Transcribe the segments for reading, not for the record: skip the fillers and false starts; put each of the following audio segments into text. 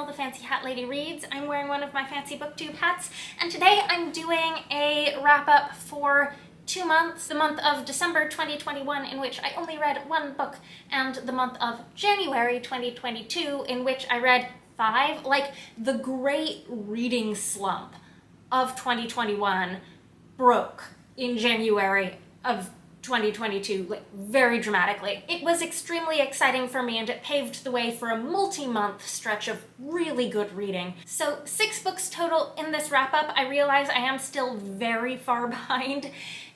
channel, The Fancy Hat Lady Reads. I'm wearing one of my fancy booktube hats, and today I'm doing a wrap-up for 2 months, the month of December 2021, in which I only read 1 book, and the month of January 2022, in which I read 5. Like, the great reading slump of 2021 broke in January of 2022, like, very dramatically. It was extremely exciting for me, and it paved the way for a multi-month stretch of really good reading. So 6 books total in this wrap-up. I realize I am still very far behind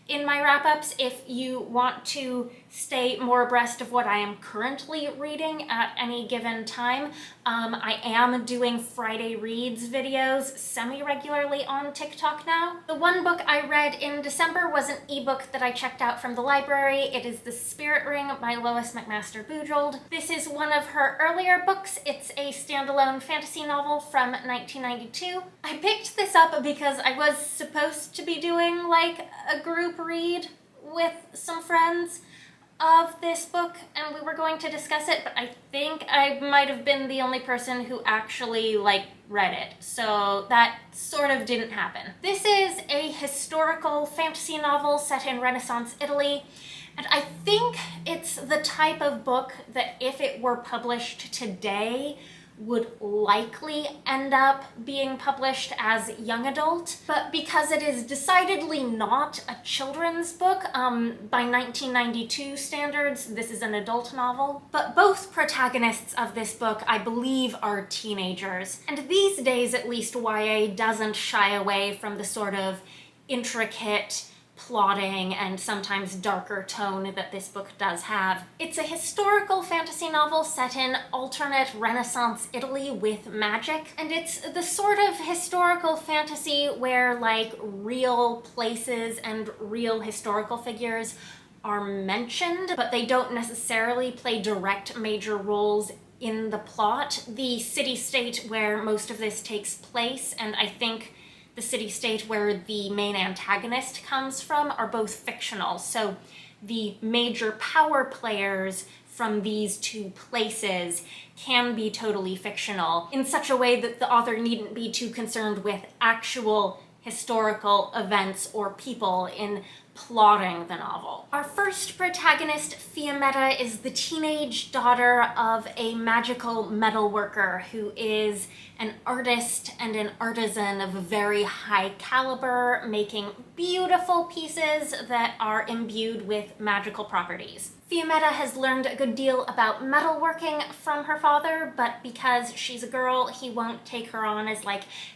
in my wrap-ups. If you want to stay more abreast of what I am currently reading at any given time, I am doing Friday Reads videos semi-regularly on TikTok now. The one book I read in December was an ebook that I checked out from the library. It is The Spirit Ring by Lois McMaster Bujold. This is one of her earlier books. It's a standalone fantasy novel from 1992. I picked this up because I was supposed to be doing like a group read with some friends of this book, and we were going to discuss it, but I think I might have been the only person who actually read it, so that sort of didn't happen. This is a historical fantasy novel set in Renaissance Italy, and I think it's the type of book that if it were published today would likely end up being published as young adult, but because it is decidedly not a children's book, by 1992 standards, this is an adult novel. But both protagonists of this book, I believe, are teenagers. And these days, at least, YA doesn't shy away from the sort of intricate plotting and sometimes darker tone that this book does have. It's a historical fantasy novel set in alternate Renaissance Italy with magic, and it's the sort of historical fantasy where real places and real historical figures are mentioned, but they don't necessarily play direct major roles in the plot. The city-state where most of this takes place, and I think the city-state where the main antagonist comes from, are both fictional. So the major power players from these 2 places can be totally fictional in such a way that the author needn't be too concerned with actual historical events or people in plotting the novel. Our first protagonist, Fiammetta, is the teenage daughter of a magical metalworker who is an artist and an artisan of very high caliber, making beautiful pieces that are imbued with magical properties. Fiammetta has learned a good deal about metalworking from her father, but because she's a girl, he won't take her on as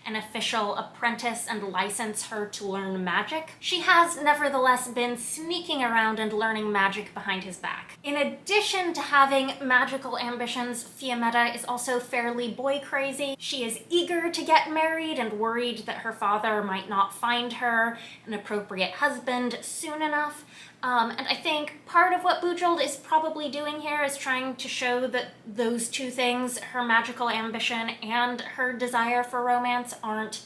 an official apprentice and license her to learn magic. She has nevertheless been sneaking around and learning magic behind his back. In addition to having magical ambitions, Fiammetta is also fairly boy crazy. She is eager to get married and worried that her father might not find her an appropriate husband soon enough. And I think part of what Bujold is probably doing here is trying to show that those 2 things, her magical ambition and her desire for romance, aren't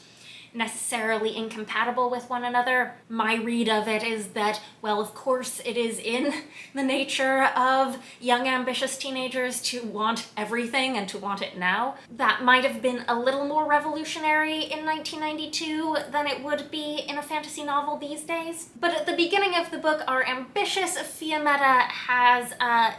necessarily incompatible with one another. My read of it is that, well, of course it is in the nature of young ambitious teenagers to want everything and to want it now. That might have been a little more revolutionary in 1992 than it would be in a fantasy novel these days. But at the beginning of the book, our ambitious Fiammetta has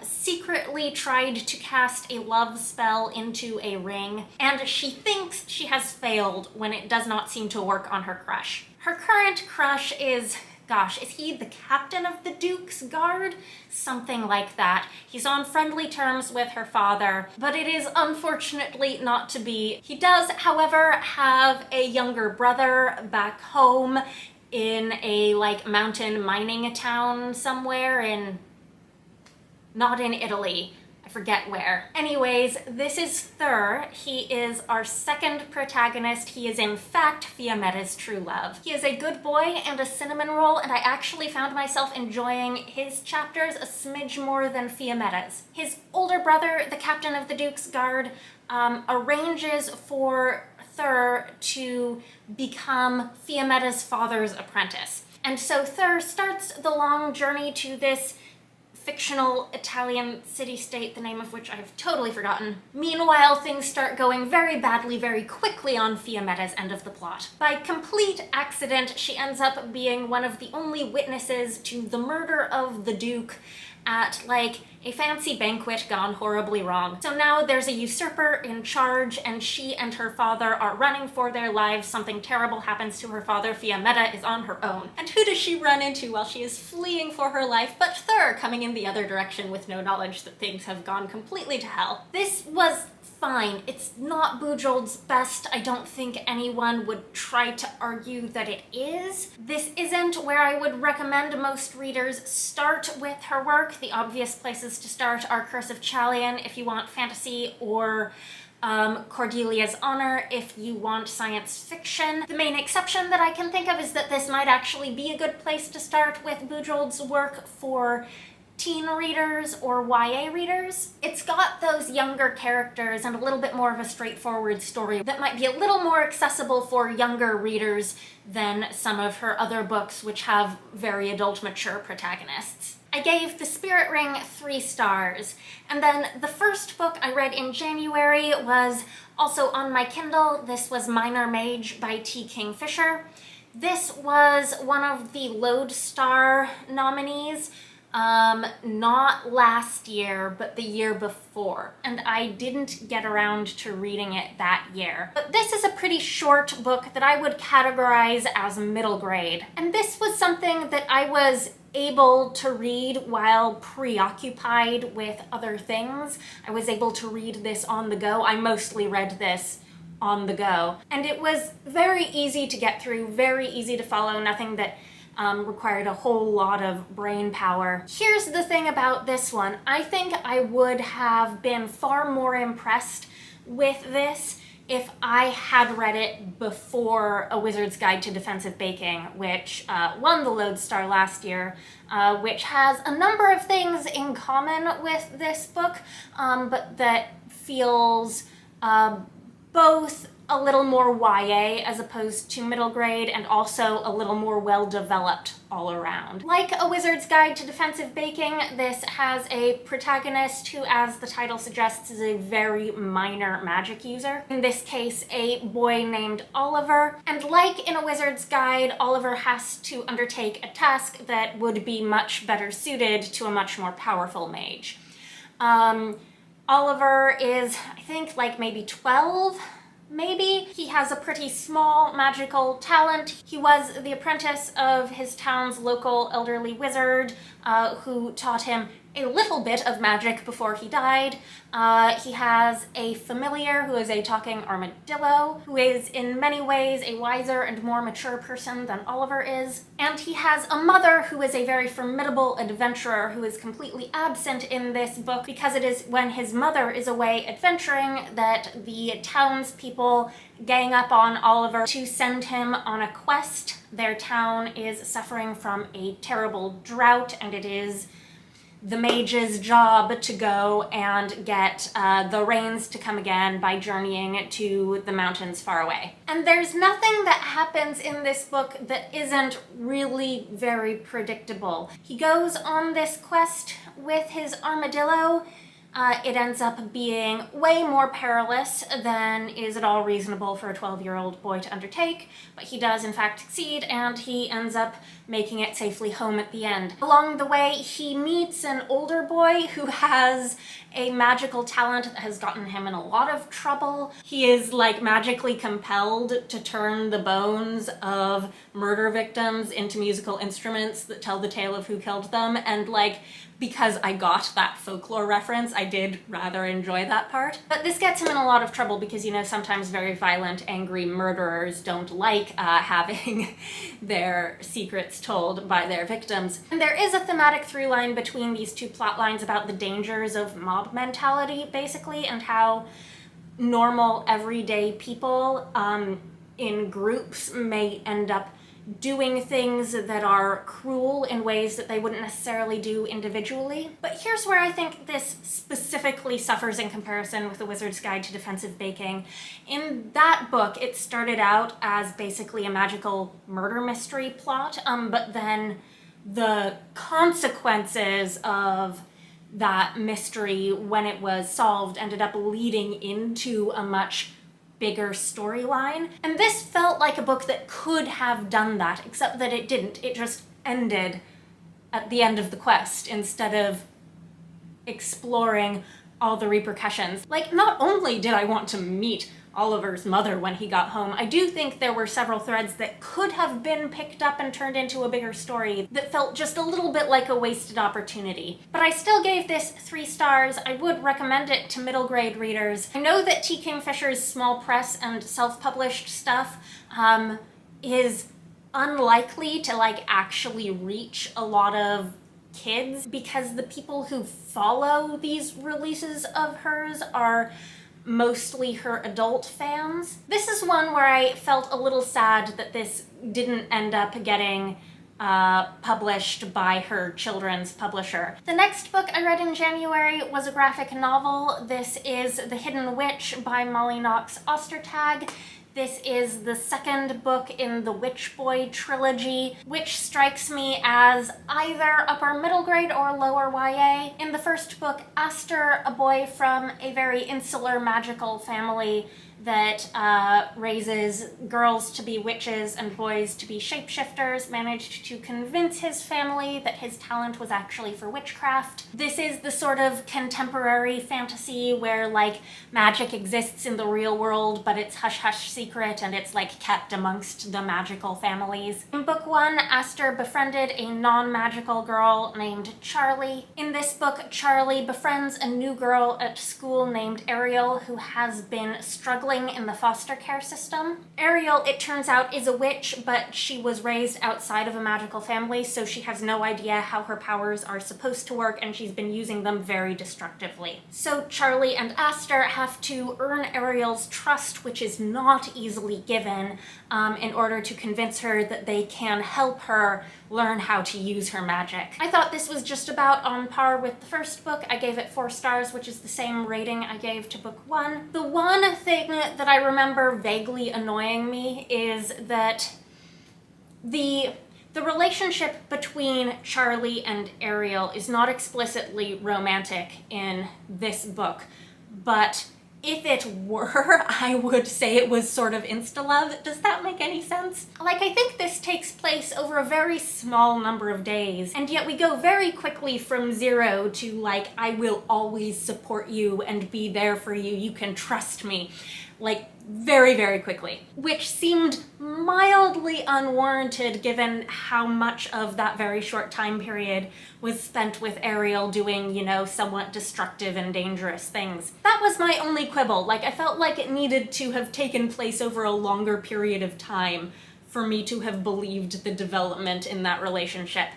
secretly tried to cast a love spell into a ring, and she thinks she has failed when it does not seem to work on her crush. Her current crush is, gosh, is he the captain of the Duke's Guard? Something like that. He's on friendly terms with her father, but it is unfortunately not to be. He does, however, have a younger brother back home in a mountain mining town somewhere not in Italy. I forget where. Anyways, this is Thur. He is our second protagonist. He is in fact Fiammetta's true love. He is a good boy and a cinnamon roll, and I actually found myself enjoying his chapters a smidge more than Fiammetta's. His older brother, the captain of the Duke's Guard, arranges for Thur to become Fiammetta's father's apprentice. And so Thur starts the long journey to this fictional Italian city-state, the name of which I've totally forgotten. Meanwhile, things start going very badly very quickly on Fiametta's end of the plot. By complete accident, she ends up being one of the only witnesses to the murder of the Duke at, like, a fancy banquet gone horribly wrong. So now there's a usurper in charge, and she and her father are running for their lives. Something terrible happens to her father. Fiametta is on her own. And who does she run into while she is fleeing for her life but Thur, coming in the other direction with no knowledge that things have gone completely to hell. This was fine. It's not Bujold's best. I don't think anyone would try to argue that it is. This isn't where I would recommend most readers start with her work. The obvious places to start are Curse of Chalion if you want fantasy, or Cordelia's Honor if you want science fiction. The main exception that I can think of is that this might actually be a good place to start with Bujold's work for teen readers or YA readers. It's got those younger characters and a little bit more of a straightforward story that might be a little more accessible for younger readers than some of her other books, which have very adult, mature protagonists. I gave The Spirit Ring 3 stars, and then the first book I read in January was also on my Kindle. This was Minor Mage by T. Kingfisher. This was one of the Lodestar nominees. Not last year, but the year before, and I didn't get around to reading it that year. But this is a pretty short book that I would categorize as middle grade, and this was something that I was able to read while preoccupied with other things. I was able to read this on the go. I mostly read this on the go, and it was very easy to get through, very easy to follow, nothing that required a whole lot of brain power. Here's the thing about this one. I think I would have been far more impressed with this if I had read it before A Wizard's Guide to Defensive Baking, which won the Lodestar last year, which has a number of things in common with this book, but that feels both a little more YA as opposed to middle grade, and also a little more well-developed all around. Like A Wizard's Guide to Defensive Baking, this has a protagonist who, as the title suggests, is a very minor magic user. In this case, a boy named Oliver. And like in A Wizard's Guide, Oliver has to undertake a task that would be much better suited to a much more powerful mage. Oliver is, I think, like maybe 12? Maybe. He has a pretty small magical talent. He was the apprentice of his town's local elderly wizard, who taught him a little bit of magic before he died. He has a familiar who is a talking armadillo, who is in many ways a wiser and more mature person than Oliver is. And he has a mother who is a very formidable adventurer who is completely absent in this book, because it is when his mother is away adventuring that the townspeople gang up on Oliver to send him on a quest. Their town is suffering from a terrible drought, and it is the mage's job to go and get the rains to come again by journeying to the mountains far away. And there's nothing that happens in this book that isn't really very predictable. He goes on this quest with his armadillo. It ends up being way more perilous than is at all reasonable for a 12-year-old boy to undertake, but he does in fact succeed, and he ends up making it safely home at the end. Along the way, he meets an older boy who has a magical talent that has gotten him in a lot of trouble. He is like magically compelled to turn the bones of murder victims into musical instruments that tell the tale of who killed them, and like, because I got that folklore reference, I did rather enjoy that part. But this gets him in a lot of trouble because, you know, sometimes very violent, angry murderers don't like having their secrets told by their victims. And there is a thematic through line between these two plot lines about the dangers of mob mentality, basically, and how normal, everyday people in groups may end up doing things that are cruel in ways that they wouldn't necessarily do individually. But here's where I think this specifically suffers in comparison with The Wizard's Guide to Defensive Baking. In that book, it started out as basically a magical murder mystery plot, but then the consequences of that mystery when it was solved ended up leading into a much bigger storyline. And this felt like a book that could have done that, except that it didn't. It just ended at the end of the quest instead of exploring all the repercussions. Like, not only did I want to meet Oliver's mother when he got home, I do think there were several threads that could have been picked up and turned into a bigger story that felt just a little bit like a wasted opportunity. But I still gave this 3 stars. I would recommend it to middle grade readers. I know that T. Kingfisher's small press and self-published stuff is unlikely to like actually reach a lot of kids because the people who follow these releases of hers are mostly her adult fans. This is one where I felt a little sad that this didn't end up getting published by her children's publisher. The next book I read in January was a graphic novel. This is The Hidden Witch by Molly Knox Ostertag. This is the second book in the Witch Boy trilogy, which strikes me as either upper middle grade or lower YA. In the first book, Aster, a boy from a very insular magical family that raises girls to be witches and boys to be shapeshifters, managed to convince his family that his talent was actually for witchcraft. This is the sort of contemporary fantasy where like magic exists in the real world, but it's hush-hush secret and it's like kept amongst the magical families. In book 1, Aster befriended a non-magical girl named Charlie. In this book, Charlie befriends a new girl at school named Ariel who has been struggling in the foster care system. Ariel, it turns out, is a witch, but she was raised outside of a magical family, so she has no idea how her powers are supposed to work, and she's been using them very destructively. So Charlie and Aster have to earn Ariel's trust, which is not easily given, in order to convince her that they can help her learn how to use her magic. I thought this was just about on par with the first book. I gave it 4 stars, which is the same rating I gave to book 1. The one thing that I remember vaguely annoying me is that the relationship between Charlie and Ariel is not explicitly romantic in this book, but if it were, I would say it was sort of insta-love. Does that make any sense? Like, I think this takes place over a very small number of days, and yet we go very quickly from 0 to like, I will always support you and be there for you, you can trust me. Like, very, very quickly, which seemed mildly unwarranted given how much of that very short time period was spent with Ariel doing, you know, somewhat destructive and dangerous things. That was my only quibble. Like, I felt like it needed to have taken place over a longer period of time for me to have believed the development in that relationship.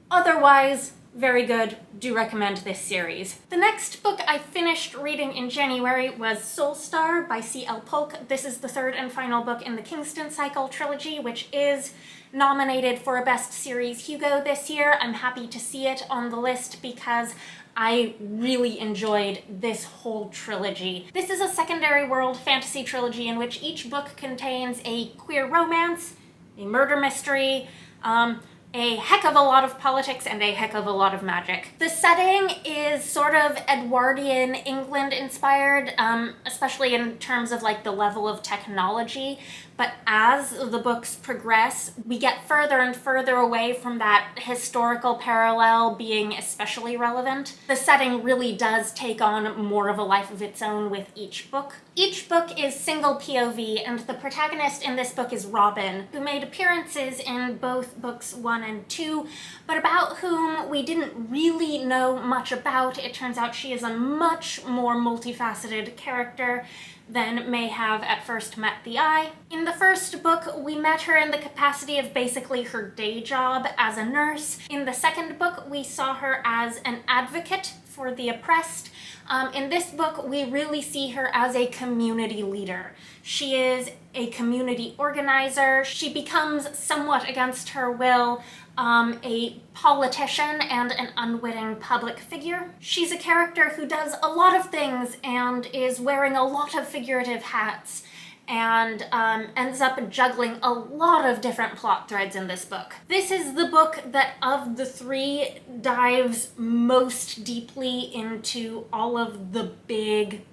Otherwise, very good. Do recommend this series. The next book I finished reading in January was Soulstar by C.L. Polk. This is the 3rd and final book in the Kingston Cycle trilogy, which is nominated for a Best Series Hugo this year. I'm happy to see it on the list because I really enjoyed this whole trilogy. This is a secondary world fantasy trilogy in which each book contains a queer romance, a murder mystery, a heck of a lot of politics, and a heck of a lot of magic. The setting is sort of Edwardian England inspired, especially in terms of like the level of technology, but as the books progress, we get further and further away from that historical parallel being especially relevant. The setting really does take on more of a life of its own with each book. Each book is single POV, and the protagonist in this book is Robin, who made appearances in both books 1 and 2, but about whom we didn't really know much about. It turns out she is a much more multifaceted character than may have at first met the eye. In the first book, we met her in the capacity of basically her day job as a nurse. In the second book, we saw her as an advocate for the oppressed. In this book, we really see her as a community leader. She is a community organizer. She becomes, somewhat against her will, a politician and an unwitting public figure. She's a character who does a lot of things and is wearing a lot of figurative hats. and ends up juggling a lot of different plot threads in this book. This is the book that, of the three, dives most deeply into all of the big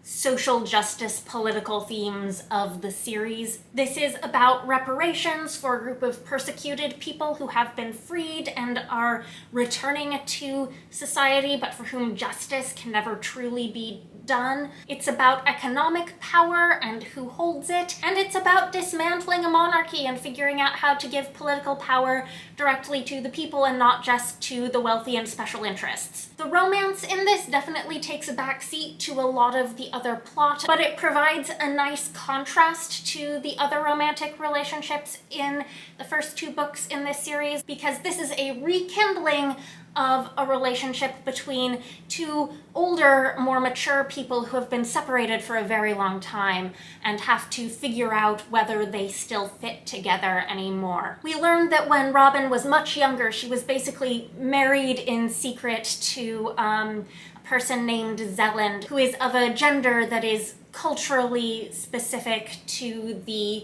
social justice political themes of the series. This is about reparations for a group of persecuted people who have been freed and are returning to society, but for whom justice can never truly be done. It's about economic power and who holds it, and it's about dismantling a monarchy and figuring out how to give political power directly to the people and not just to the wealthy and special interests. The romance in this definitely takes a backseat to a lot of the other plot, but it provides a nice contrast to the other romantic relationships in the first two books in this series, because this is a rekindling of a relationship between two older, more mature people who have been separated for a very long time and have to figure out whether they still fit together anymore. We learned that when Robin was much younger, she was basically married in secret to a person named Zeland, who is of a gender that is culturally specific to the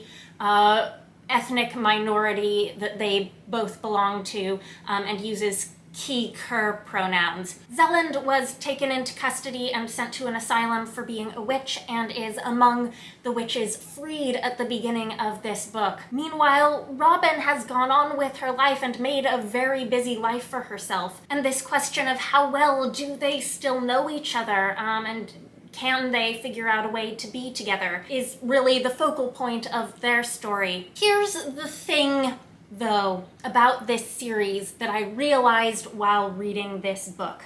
ethnic minority that they both belong to, and uses he/her pronouns. Zeland was taken into custody and sent to an asylum for being a witch, and is among the witches freed at the beginning of this book. Meanwhile, Robin has gone on with her life and made a very busy life for herself. And this question of how well do they still know each other, and can they figure out a way to be together, is really the focal point of their story. Here's the thing, though, about this series that I realized while reading this book.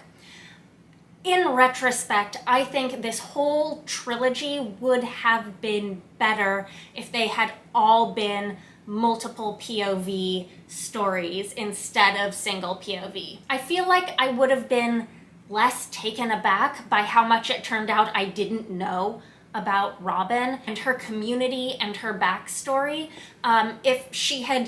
In retrospect, I think this whole trilogy would have been better if they had all been multiple POV stories instead of single POV. I feel like I would have been less taken aback by how much it turned out I didn't know about Robin and her community and her backstory, if she had,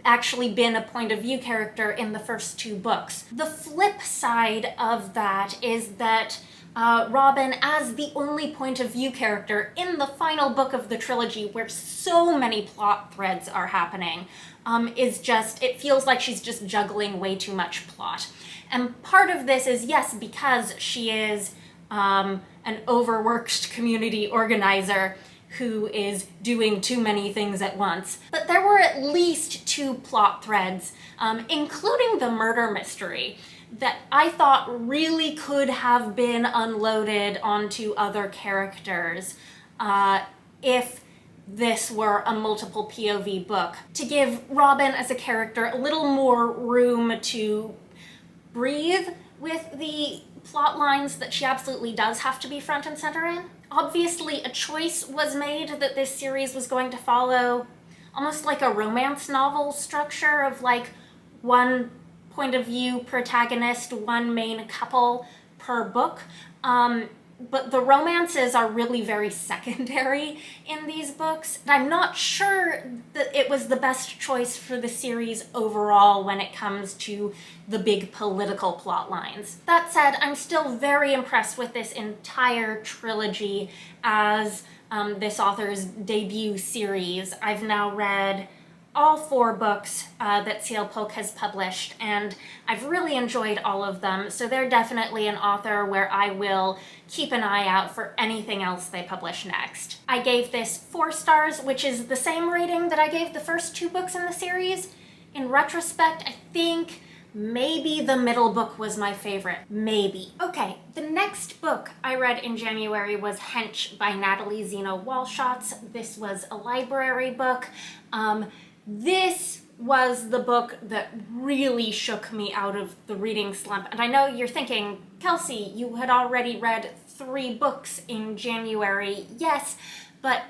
actually been a point of view character in the first two books. The flip side of that is that Robin, as the only point of view character in the final book of the trilogy, where so many plot threads are happening, it feels like she's just juggling way too much plot. And part of this is, yes, because she is an overworked community organizer who is doing too many things at once. But there were at least two plot threads, including the murder mystery, that I thought really could have been unloaded onto other characters if this were a multiple POV book, to give Robin as a character a little more room to breathe with the plot lines that she absolutely does have to be front and center in. Obviously, a choice was made that this series was going to follow almost like a romance novel structure of like one point of view protagonist, one main couple per book. But the romances are really very secondary in these books. I'm not sure that it was the best choice for the series overall when it comes to the big political plot lines. That said, I'm still very impressed with this entire trilogy as this author's debut series. I've now read all 4 books that C.L. Polk has published, and I've really enjoyed all of them, so they're definitely an author where I will keep an eye out for anything else they publish next. I gave this 4 stars, which is the same rating that I gave the first 2 books in the series. In retrospect, I think maybe the middle book was my favorite. Maybe. Okay, the next book I read in January was Hench by Natalie, Zina, Walschots. This was a library book. This was the book that really shook me out of the reading slump. And I know you're thinking, Kelsey, you had already read 3 books in January. Yes, but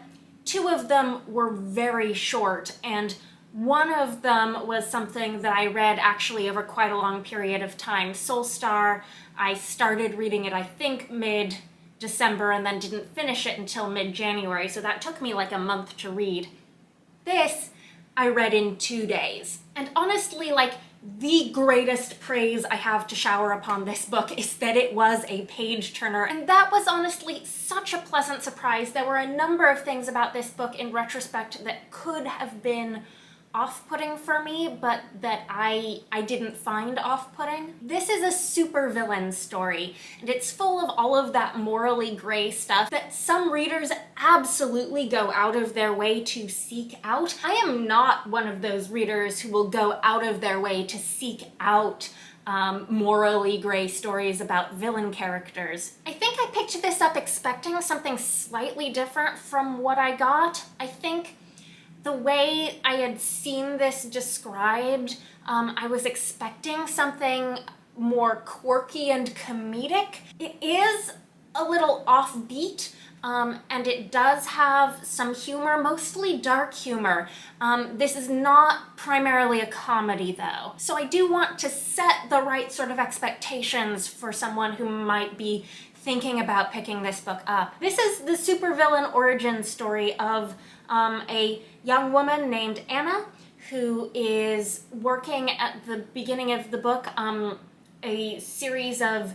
2 of them were very short, and one of them was something that I read actually over quite a long period of time. Soulstar, I started reading it, I think, mid-December and then didn't finish it until mid-January, so that took me like a month to read. This I read in 2 days. And honestly, like, the greatest praise I have to shower upon this book is that it was a page turner, and that was honestly such a pleasant surprise. There were a number of things about this book in retrospect that could have been off-putting for me, but that I didn't find off-putting. This is a supervillain story, and it's full of all of that morally gray stuff that some readers absolutely go out of their way to seek out. I am not one of those readers who will go out of their way to seek out morally gray stories about villain characters. I think I picked this up expecting something slightly different from what I got. I think the way I had seen this described, I was expecting something more quirky and comedic. It is a little offbeat, and it does have some humor, mostly dark humor. This is not primarily a comedy though. So I do want to set the right sort of expectations for someone who might be thinking about picking this book up. This is the supervillain origin story of a young woman named Anna who is working at the beginning of the book a series of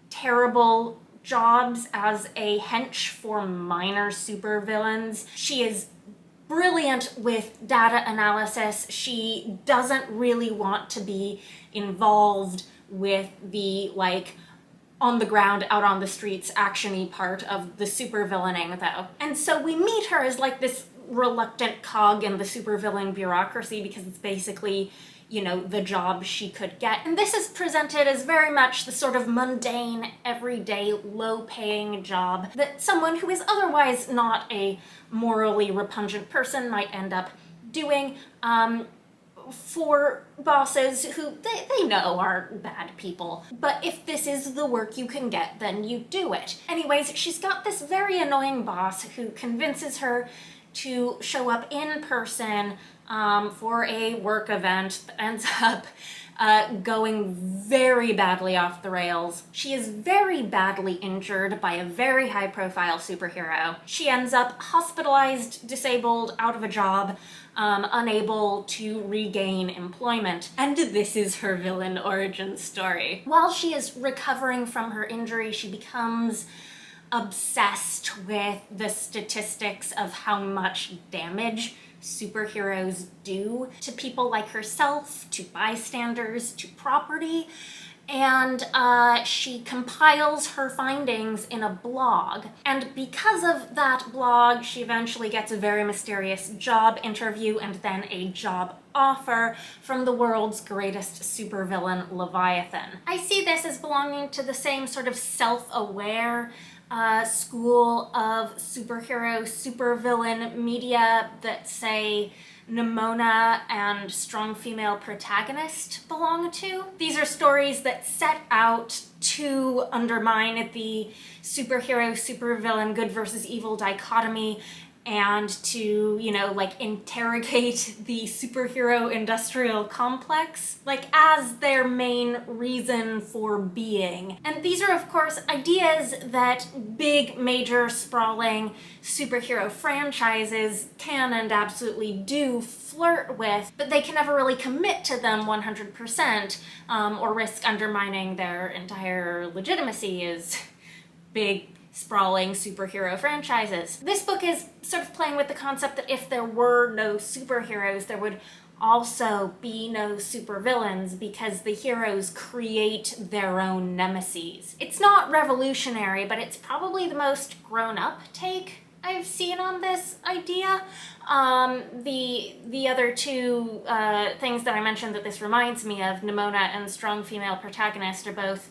terrible jobs as a hench for minor supervillains. She is brilliant with data analysis. She doesn't really want to be involved with the on the ground, out on the streets, action-y part of the supervillaining though. And so we meet her as this reluctant cog in the supervillain bureaucracy because it's basically, you know, the job she could get. And this is presented as very much the sort of mundane, everyday, low-paying job that someone who is otherwise not a morally repugnant person might end up doing for bosses who they know are bad people. But if this is the work you can get, then you do it. Anyways, she's got this very annoying boss who convinces her to show up in person for a work event that ends up going very badly off the rails. She is very badly injured by a very high-profile superhero. She ends up hospitalized, disabled, out of a job, unable to regain employment. And this is her villain origin story. While she is recovering from her injury, she becomes obsessed with the statistics of how much damage superheroes do to people like herself, to bystanders, to property, and she compiles her findings in a blog. And because of that blog, she eventually gets a very mysterious job interview and then a job offer from the world's greatest supervillain, Leviathan. I see this as belonging to the same sort of self-aware school of superhero, supervillain media that, say, Nimona and Strong Female Protagonist belong to. These are stories that set out to undermine the superhero, supervillain, good versus evil dichotomy and to, you know, interrogate the superhero industrial complex, as their main reason for being. And these are, of course, ideas that big, major, sprawling superhero franchises can and absolutely do flirt with, but they can never really commit to them 100%, or risk undermining their entire legitimacy as big, sprawling superhero franchises. This book is sort of playing with the concept that if there were no superheroes, there would also be no supervillains because the heroes create their own nemeses. It's not revolutionary, but it's probably the most grown-up take I've seen on this idea. The other two things that I mentioned that this reminds me of, Nimona and Strong Female Protagonist, are both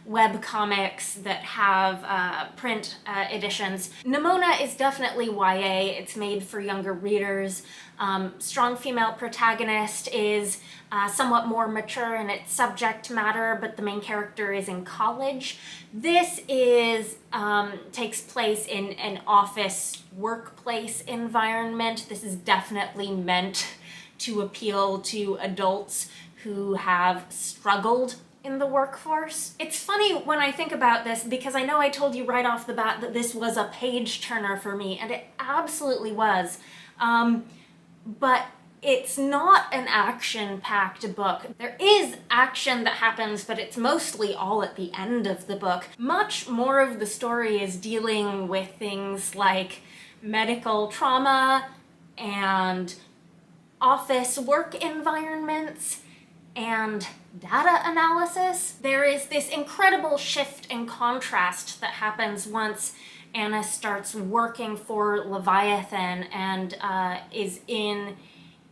web comics that have print editions. Nimona is definitely YA. It's made for younger readers. Strong Female Protagonist is somewhat more mature in its subject matter, but the main character is in college. This is takes place in an office workplace environment. This is definitely meant to appeal to adults who have struggled in the workforce. It's funny when I think about this because I know I told you right off the bat that this was a page turner for me, and it absolutely was. But It's not an action-packed book. There is action that happens, but it's mostly all at the end of the book. Much more of the story is dealing with things like medical trauma and office work environments and data analysis. There is this incredible shift and contrast that happens once Anna starts working for Leviathan and is in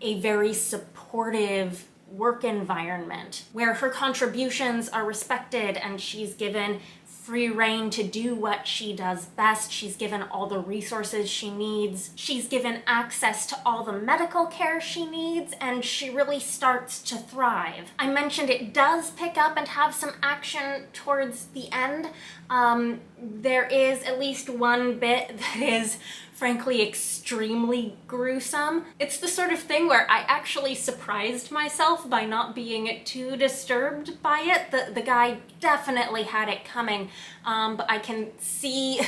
a very supportive work environment where her contributions are respected and she's given free rein to do what she does best. She's given all the resources she needs. She's given access to all the medical care she needs, and she really starts to thrive. I mentioned it does pick up and have some action towards the end. There is at least one bit that is frankly extremely gruesome. It's the sort of thing where I actually surprised myself by not being too disturbed by it. The guy definitely had it coming, but I can see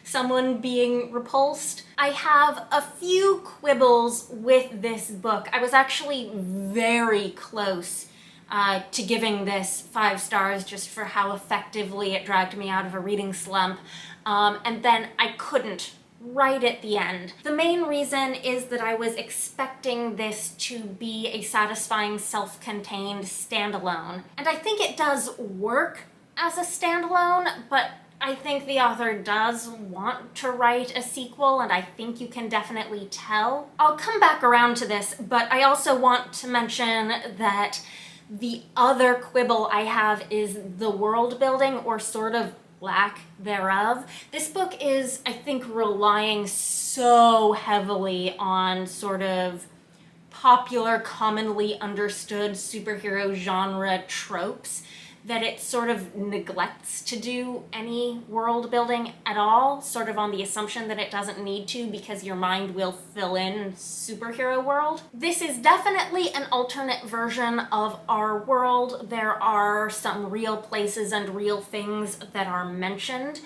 someone being repulsed. I have a few quibbles with this book. I was actually very close to giving this 5 stars just for how effectively it dragged me out of a reading slump, and then I couldn't right at the end. The main reason is that I was expecting this to be a satisfying self-contained standalone, and I think it does work as a standalone, but I think the author does want to write a sequel, and I think you can definitely tell. I'll come back around to this, but I also want to mention that the other quibble I have is the world building, or sort of lack thereof. This book is, I think, relying so heavily on sort of popular, commonly understood superhero genre tropes that it sort of neglects to do any world building at all, sort of on the assumption that it doesn't need to because your mind will fill in superhero world. This is definitely an alternate version of our world. There are some real places and real things that are mentioned.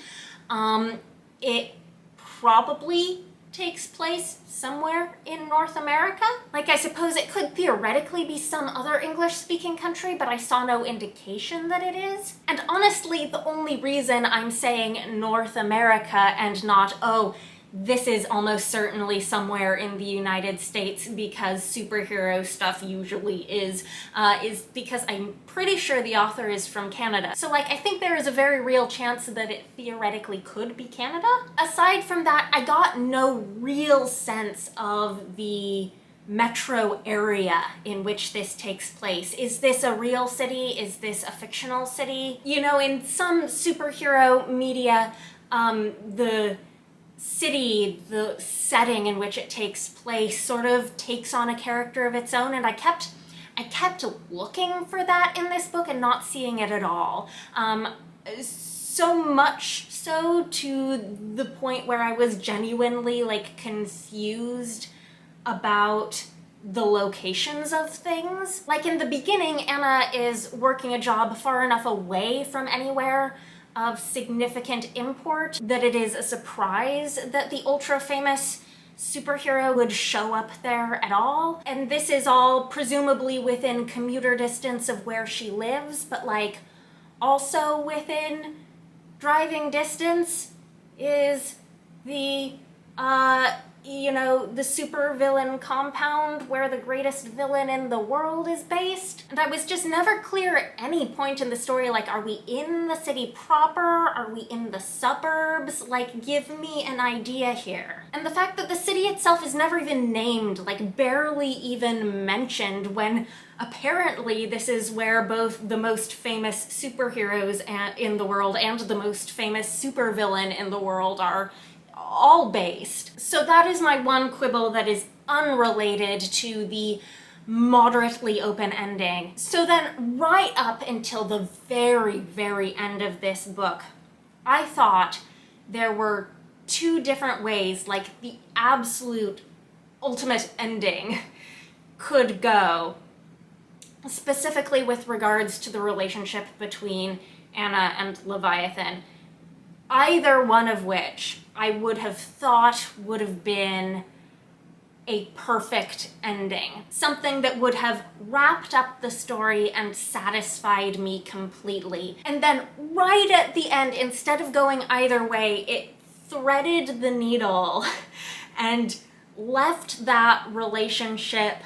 It probably takes place somewhere in North America. Like, I suppose it could theoretically be some other English-speaking country, but I saw no indication that it is. And honestly, the only reason I'm saying North America and not, oh, this is almost certainly somewhere in the United States because superhero stuff usually is because I'm pretty sure the author is from Canada. So, like, I think there is a very real chance that it theoretically could be Canada. Aside from that, I got no real sense of the metro area in which this takes place. Is this a real city? Is this a fictional city? You know, in some superhero media, the city, the setting in which it takes place, sort of takes on a character of its own, and I kept looking for that in this book and not seeing it at all. So much so to the point where I was genuinely, like, confused about the locations of things. Like, in the beginning, Anna is working a job far enough away from anywhere of significant import that it is a surprise that the ultra-famous superhero would show up there at all. And this is all presumably within commuter distance of where she lives, but, like, also within driving distance is the, you know, the supervillain compound where the greatest villain in the world is based. And I was just never clear at any point in the story, like, are we in the city proper? Are we in the suburbs? Like, give me an idea here. And the fact that the city itself is never even named, like, barely even mentioned, when apparently this is where both the most famous superheroes in the world and the most famous supervillain in the world are all based. So that is my one quibble that is unrelated to the moderately open ending. So then, right up until the very, very end of this book, I thought there were 2 different ways, like, the absolute ultimate ending could go, specifically with regards to the relationship between Anna and Leviathan. Either one of which I would have thought would have been a perfect ending. Something that would have wrapped up the story and satisfied me completely. And then right at the end, instead of going either way, it threaded the needle and left that relationship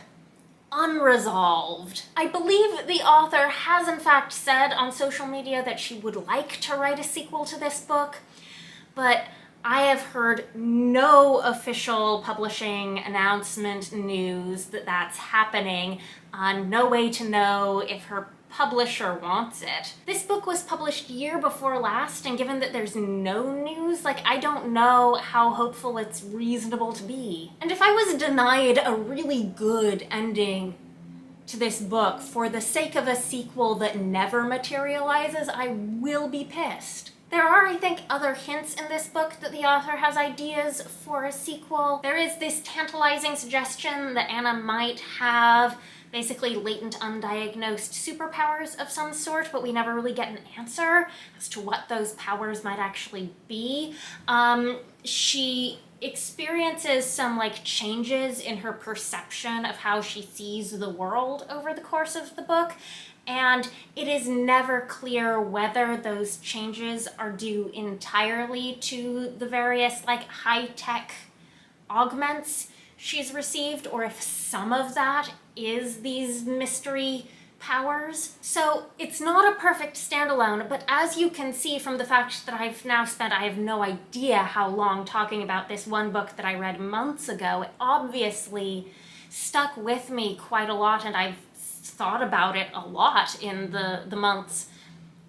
unresolved. I believe the author has in fact said on social media that she would like to write a sequel to this book, but I have heard no official publishing announcement news that that's happening. No way to know if her publisher wants it. This book was published year before last, and given that there's no news, I don't know how hopeful it's reasonable to be. And if I was denied a really good ending to this book for the sake of a sequel that never materializes, I will be pissed. There are, I think, other hints in this book that the author has ideas for a sequel. There is this tantalizing suggestion that Anna might have basically latent undiagnosed superpowers of some sort, but we never really get an answer as to what those powers might actually be. She experiences some changes in her perception of how she sees the world over the course of the book, and it is never clear whether those changes are due entirely to the various high-tech augments she's received, or if some of that is these mystery powers. So it's not a perfect standalone, but as you can see from the fact that I've now spent, I have no idea how long talking about this one book that I read months ago, it obviously stuck with me quite a lot, and I've thought about it a lot in the months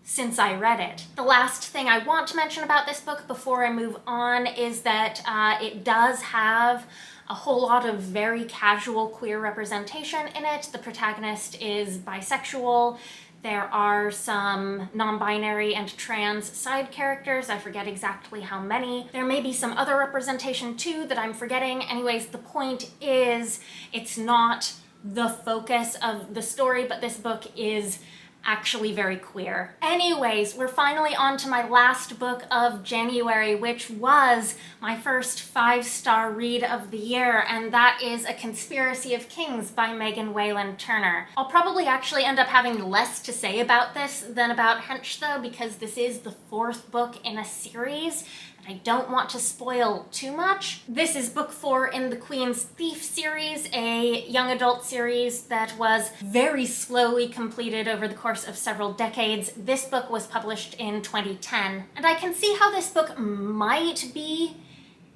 since I read it. The last thing I want to mention about this book before I move on is that it does have a whole lot of very casual queer representation in it. The protagonist is bisexual. There are some non-binary and trans side characters. I forget exactly how many. There may be some other representation too that I'm forgetting. Anyways, the point is it's not the focus of the story, but this book is actually very queer. Anyways, we're finally on to my last book of January, which was my first 5-star read of the year, and that is A Conspiracy of Kings by Megan Whalen Turner. I'll probably actually end up having less to say about this than about Hench though, because this is the 4th book in a series, I don't want to spoil too much. This is book 4 in the Queen's Thief series, a young adult series that was very slowly completed over the course of several decades. This book was published in 2010, and I can see how this book might be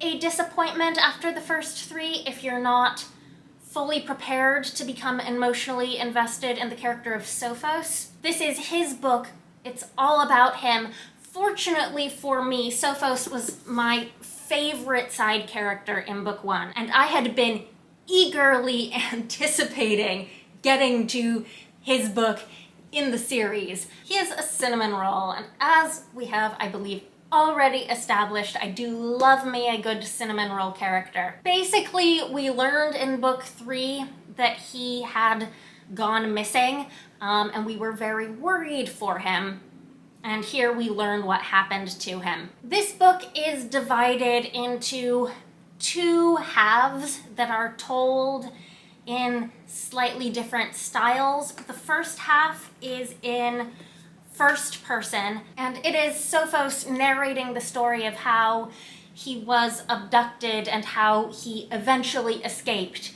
a disappointment after the first 3 if you're not fully prepared to become emotionally invested in the character of Sophos. This is his book. It's all about him. Fortunately for me, Sophos was my favorite side character in book 1, and I had been eagerly anticipating getting to his book in the series. He is a cinnamon roll, and as we have, I believe, already established, I do love me a good cinnamon roll character. Basically, we learned in book 3 that he had gone missing, and we were very worried for him. And here we learn what happened to him. This book is divided into 2 halves that are told in slightly different styles. The first half is in first person, and it is Sophos narrating the story of how he was abducted and how he eventually escaped.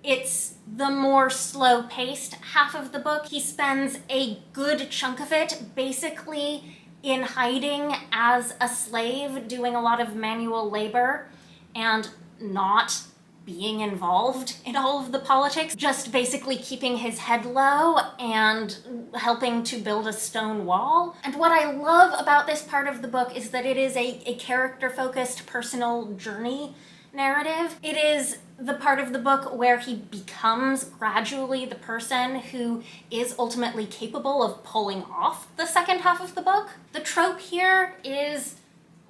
It's the more slow-paced half of the book. He spends a good chunk of it basically in hiding as a slave, doing a lot of manual labor and not being involved in all of the politics, just basically keeping his head low and helping to build a stone wall. And what I love about this part of the book is that it is a character-focused personal journey narrative. It is the part of the book where he becomes gradually the person who is ultimately capable of pulling off the second half of the book. The trope here is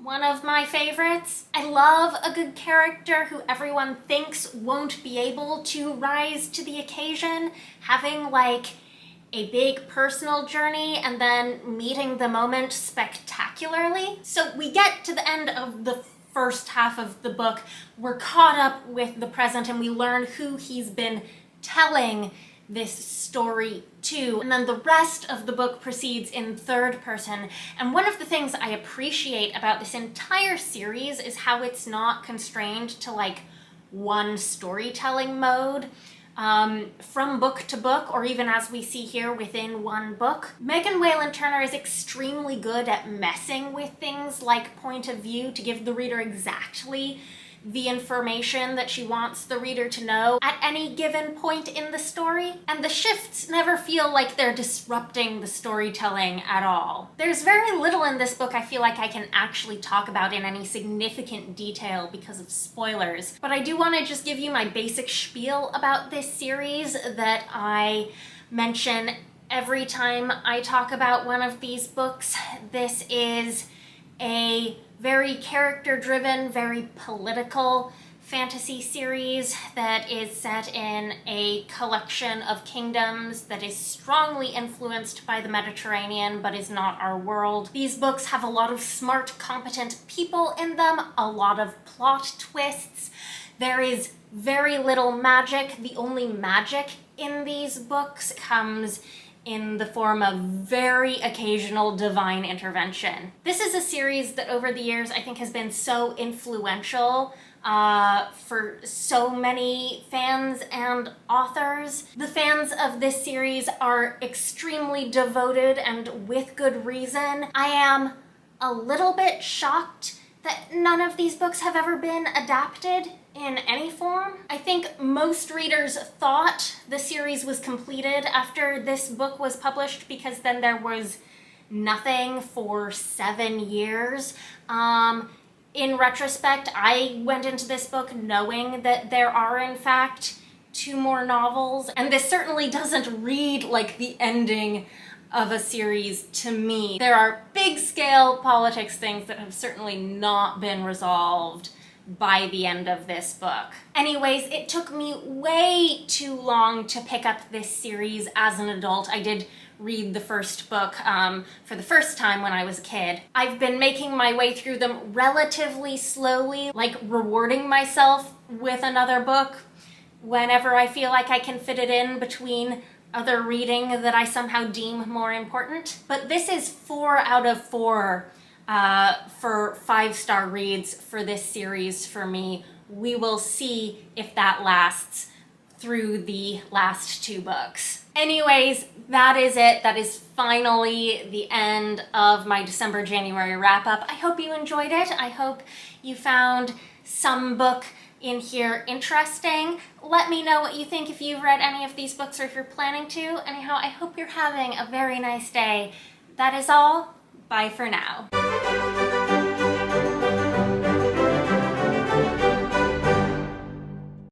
one of my favorites. I love a good character who everyone thinks won't be able to rise to the occasion, having a big personal journey and then meeting the moment spectacularly. So we get to the end of the first half of the book, we're caught up with the present and we learn who he's been telling this story to. And then the rest of the book proceeds in third person. And one of the things I appreciate about this entire series is how it's not constrained to like one storytelling mode. From book to book, or even as we see here within one book. Megan Whalen Turner is extremely good at messing with things like point of view to give the reader exactly the information that she wants the reader to know at any given point in the story, and the shifts never feel like they're disrupting the storytelling at all. There's very little in this book I feel like I can actually talk about in any significant detail because of spoilers, but I do want to just give you my basic spiel about this series that I mention every time I talk about one of these books. This is a very character-driven, very political fantasy series that is set in a collection of kingdoms that is strongly influenced by the Mediterranean but is not our world. These books have a lot of smart, competent people in them, a lot of plot twists. There is very little magic. The only magic in these books comes in the form of very occasional divine intervention. This is a series that over the years I think has been so influential for so many fans and authors. The fans of this series are extremely devoted, and with good reason. I am a little bit shocked that none of these books have ever been adapted in any form. I think most readers thought the series was completed after this book was published, because then there was nothing for 7 years. In retrospect, I went into this book knowing that there are in fact 2 more novels, and this certainly doesn't read like the ending of a series to me. There are big scale politics things that have certainly not been resolved by the end of this book. Anyways, it took me way too long to pick up this series as an adult. I did read the first book for the first time when I was a kid. I've been making my way through them relatively slowly, like rewarding myself with another book whenever I feel like I can fit it in between other reading that I somehow deem more important. But this is 4 out of 4 for 5-star reads for this series for me. We will see if that lasts through the last 2 books. Anyways, that is it. That is finally the end of my December-January wrap-up. I hope you enjoyed it. I hope you found some book in here interesting. Let me know what you think if you've read any of these books or if you're planning to. Anyhow, I hope you're having a very nice day. That is all. Bye for now.